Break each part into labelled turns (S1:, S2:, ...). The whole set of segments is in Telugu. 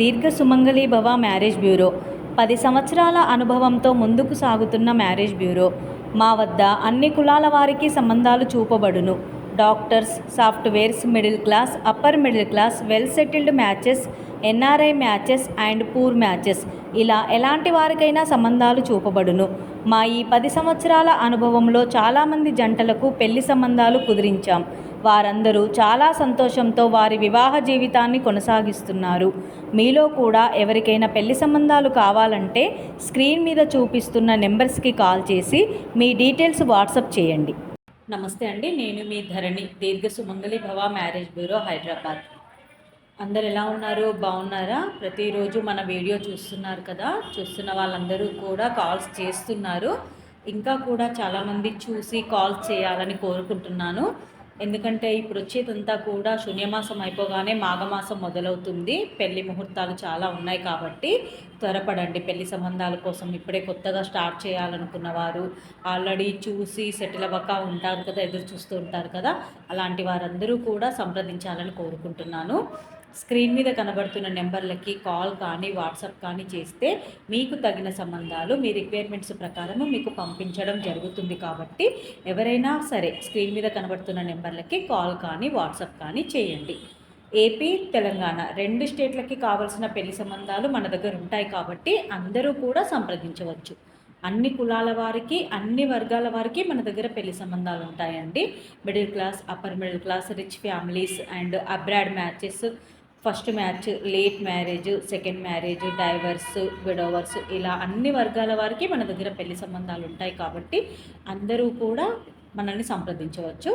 S1: దీర్ఘ సుమంగళి భవ మ్యారేజ్ బ్యూరో 10 సంవత్సరాల అనుభవంతో ముందుకు సాగుతున్న మ్యారేజ్ బ్యూరో. మా వద్ద అన్ని కులాల వారికి సంబంధాలు చూపబడును. Doctors, softwares, middle class, upper middle class, well settled matches, NRI matches and poor matches, ఇలా ఎలాంటి వారికైనా సంబంధాలు చూపబడును. మా ఈ 10 సంవత్సరాల అనుభవంలో చాలామంది జంటలకు పెళ్లి సంబంధాలు కుదిరించాం. వారందరూ చాలా సంతోషంతో వారి వివాహ జీవితాన్ని కొనసాగిస్తున్నారు. మీలో కూడా ఎవరికైనా పెళ్లి సంబంధాలు కావాలంటే స్క్రీన్ మీద చూపిస్తున్న నెంబర్స్కి కాల్ చేసి మీ డీటెయిల్స్ వాట్సాప్ చేయండి. నమస్తే అండి, నేను మీ ధరణి, దీర్ఘ సుమంగళి భవ మ్యారేజ్ బ్యూరో, హైదరాబాద్. అందరు ఎలా ఉన్నారు? బాగున్నారా? ప్రతిరోజు మన వీడియో చూస్తున్నారు కదా, చూస్తున్న వాళ్ళందరూ కూడా కాల్స్ చేస్తున్నారు. ఇంకా కూడా చాలామంది చూసి కాల్స్ చేయాలని కోరుకుంటున్నాను. ఎందుకంటే ఇప్పుడు వచ్చేదంతా కూడా శూన్యమాసం అయిపోగానే మాఘమాసం మొదలవుతుంది. పెళ్లి ముహూర్తాలు చాలా ఉన్నాయి కాబట్టి త్వరపడండి. పెళ్లి సంబంధాల కోసం ఇప్పుడే కొత్తగా స్టార్ట్ చేయాలనుకున్న వారు, ఆల్రెడీ చూసి సెటిల్ అవ్వక ఉంటారు కదా, ఎదురు చూస్తూ ఉంటారు కదా, అలాంటి వారందరూ కూడా సంప్రదించాలని కోరుకుంటున్నాను. స్క్రీన్ మీద కనబడుతున్న నెంబర్లకి కాల్ కానీ వాట్సాప్ కానీ చేస్తే మీకు తగిన సంబంధాలు మీ రిక్వైర్మెంట్స్ ప్రకారము మీకు పంపించడం జరుగుతుంది. కాబట్టి ఎవరైనా సరే స్క్రీన్ మీద కనబడుతున్న నెంబర్లకి కాల్ కానీ వాట్సాప్ కానీ చేయండి. ఏపీ, తెలంగాణ 2 స్టేట్లకి కావాల్సిన పెళ్లి సంబంధాలు మన దగ్గర ఉంటాయి కాబట్టి అందరూ కూడా సంప్రదించవచ్చు. అన్ని కులాల వారికి, అన్ని వర్గాల వారికి మన దగ్గర పెళ్లి సంబంధాలు ఉంటాయండి. Middle class, upper middle class, rich families and abroad matches, first match, late marriage, second marriage, divorce, widowers, ఇలా అన్ని వర్గాల వారికి మన దగ్గర పెళ్లి సంబంధాలు ఉంటాయి కాబట్టి అందరూ కూడా మనల్ని సంప్రదించవచ్చు.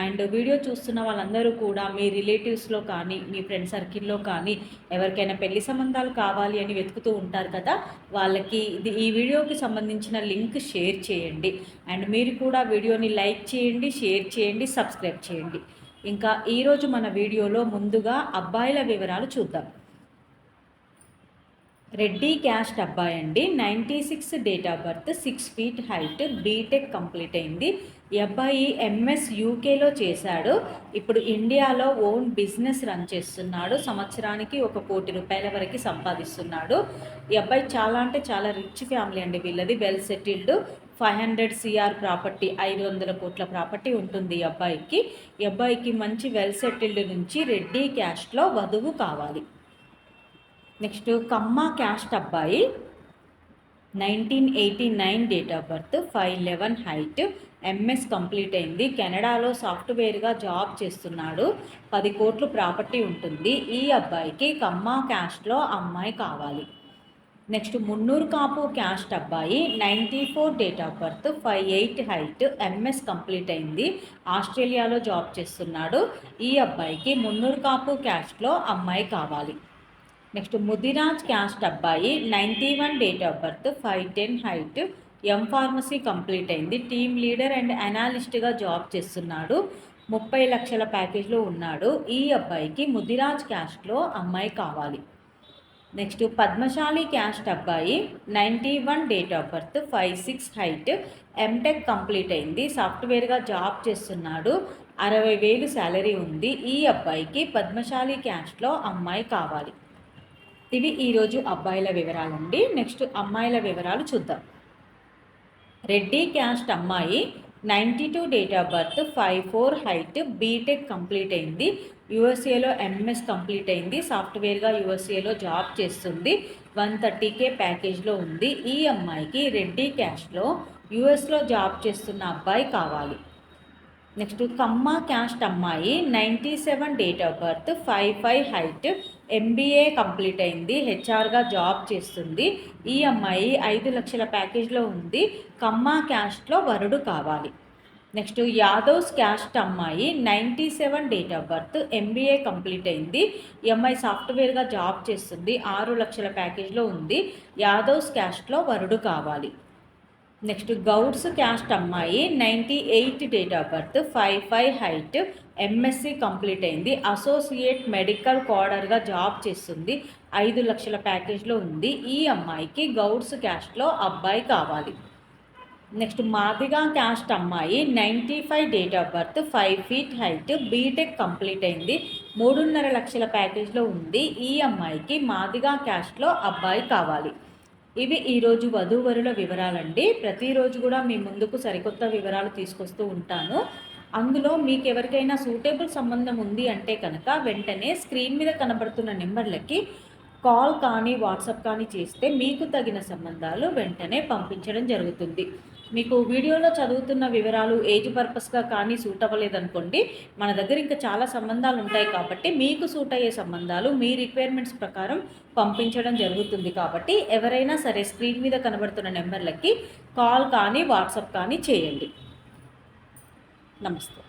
S1: అండ్ వీడియో చూస్తున్న వాళ్ళందరూ కూడా మీ రిలేటివ్స్లో కానీ మీ ఫ్రెండ్ సర్కిల్లో కానీ ఎవరికైనా పెళ్లి సంబంధాలు కావాలి అని వెతుకుతూ ఉంటారు కదా, వాళ్ళకి ఈ వీడియోకి సంబంధించిన లింక్ షేర్ చేయండి. అండ్ మీరు కూడా వీడియోని లైక్ చేయండి, షేర్ చేయండి, సబ్స్క్రైబ్ చేయండి. ఇంకా ఈరోజు మన వీడియోలో ముందుగా అబ్బాయిల వివరాలు చూద్దాం. రెడ్డి క్యాస్ట్ అబ్బాయి అండి, 96 date of birth, 6 feet height, BTech complete అయింది. ఈ అబ్బాయి ఎంఎస్ యూకేలో చేశాడు. ఇప్పుడు ఇండియాలో ఓన్ బిజినెస్ రన్ చేస్తున్నాడు. సంవత్సరానికి 1 కోటి రూపాయల వరకు సంపాదిస్తున్నాడు. ఈ అబ్బాయి చాలా అంటే చాలా రిచ్ ఫ్యామిలీ అండి వీళ్ళది, వెల్ సెటిల్డ్. 500 CR ప్రాపర్టీ, 500 కోట్ల ప్రాపర్టీ ఉంటుంది ఈ అబ్బాయికి. ఈ అబ్బాయికి మంచి వెల్ సెటిల్డ్ నుంచి రెడ్డి క్యాస్ట్లో వధువు కావాలి. నెక్స్ట్ కమ్మ క్యాస్ట్ అబ్బాయి, 1989 date of birth, 5'11" height, MS complete అయింది. కెనడాలో సాఫ్ట్వేర్గా జాబ్ చేస్తున్నాడు. 10 కోట్లు ప్రాపర్టీ ఉంటుంది. ఈ అబ్బాయికి కమ్మ క్యాస్ట్లో అమ్మాయి కావాలి. నెక్స్ట్ మున్నూరు కాపు క్యాస్ట్ అబ్బాయి, 94 date of birth, 5'8" height, MS complete అయింది. ఆస్ట్రేలియాలో జాబ్ చేస్తున్నాడు. ఈ అబ్బాయికి మున్నూరు కాపు క్యాస్ట్లో అమ్మాయి కావాలి. నెక్స్ట్ ముదిరాజ్ క్యాస్ట్ అబ్బాయి, 91 date of birth, 5'10" height, pharmacy complete అయింది. టీమ్ లీడర్ అండ్ అనాలిస్ట్గా జాబ్ చేస్తున్నాడు. 30 లక్షల ప్యాకేజ్లో ఉన్నాడు. ఈ అబ్బాయికి ముదిరాజ్ క్యాస్ట్లో అమ్మాయి కావాలి. నెక్స్ట్ పద్మశాలి క్యాస్ట్ అబ్బాయి, 91 date of birth, 5'6" height, MTech complete అయింది. సాఫ్ట్వేర్గా జాబ్ చేస్తున్నాడు. 60,000 శాలరీ ఉంది. ఈ అబ్బాయికి పద్మశాలి క్యాస్ట్లో అమ్మాయి కావాలి. ఇవి ఈరోజు అబ్బాయిల వివరాలండి. నెక్స్ట్ అమ్మాయిల వివరాలు చూద్దాం. రెడ్డి క్యాస్ట్ అమ్మాయి, 92 date of birth, 5'4" height, BTech complete అయింది. యూఎస్ఏలో ఎంఎస్ కంప్లీట్ అయింది. సాఫ్ట్వేర్గా యూఎస్ఏలో జాబ్ చేస్తుంది. 130K ప్యాకేజ్లో ఉంది. ఈ అమ్మాయికి రెడ్డి క్యాస్ట్లో యూఎస్లో జాబ్ చేస్తున్న అబ్బాయి కావాలి. నెక్స్ట్ కమ్మ క్యాస్ట్ అమ్మాయి, 97 date of birth, 5'5" height, MBA complete అయింది. హెచ్ఆర్గా జాబ్ చేస్తుంది. ఈ అమ్మాయి 5 లక్షల ప్యాకేజ్లో ఉంది. కమ్మ క్యాస్ట్లో వరుడు కావాలి. నెక్స్ట్ యాదవ్స్ క్యాస్ట్ అమ్మాయి, 97 date of birth, MBA complete అయింది. ఈ అమ్మాయి సాఫ్ట్వేర్గా జాబ్ చేస్తుంది. 6 లక్షల ప్యాకేజ్లో ఉంది. యాదవ్స్ క్యాస్ట్లో వరుడు కావాలి. నెక్స్ట్ గౌడ్స్ క్యాస్ట్ అమ్మాయి, 98 date of birth, 5'5" height, MSc complete అయింది. అసోసియేట్ మెడికల్ కోడర్గా జాబ్ చేస్తుంది. 5 లక్షల ప్యాకేజ్లో ఉంది. ఈ అమ్మాయికి గౌడ్స్ క్యాస్ట్లో అబ్బాయి కావాలి. నెక్స్ట్ మాదిగా క్యాస్ట్ అమ్మాయి, 95 date of birth, 5 feet height, BTech complete అయింది. 3.5 లక్షల ప్యాకేజ్లో ఉంది. ఈ అమ్మాయికి మాదిగా క్యాస్ట్లో అబ్బాయి కావాలి. ఇవి ఈరోజు వధూవరుల వివరాలండి. ప్రతిరోజు కూడా మీ ముందుకు సరికొత్త వివరాలు తీసుకొస్తూ ఉంటాను. అందులో మీకు ఎవరికైనా సూటబుల్ సంబంధం ఉంది అంటే కనుక వెంటనే స్క్రీన్ మీద కనబడుతున్న నెంబర్లకి కాల్ కానీ వాట్సాప్ కానీ చేస్తే మీకు తగిన సంబంధాలు వెంటనే పంపించడం జరుగుతుంది. మీకు వీడియోలో చదువుతున్న వివరాలు ఏజ్ పర్పస్గా కానీ సూట్ అవ్వలేదనుకోండి, మన దగ్గర ఇంకా చాలా సంబంధాలు ఉంటాయి కాబట్టి మీకు సూట్ అయ్యే సంబంధాలు మీ రిక్వైర్మెంట్స్ ప్రకారం పంపించడం జరుగుతుంది. కాబట్టి ఎవరైనా సరే స్క్రీన్ మీద కనబడుతున్న నెంబర్లకి కాల్ కానీ వాట్సాప్ కానీ చేయండి. నమస్తే.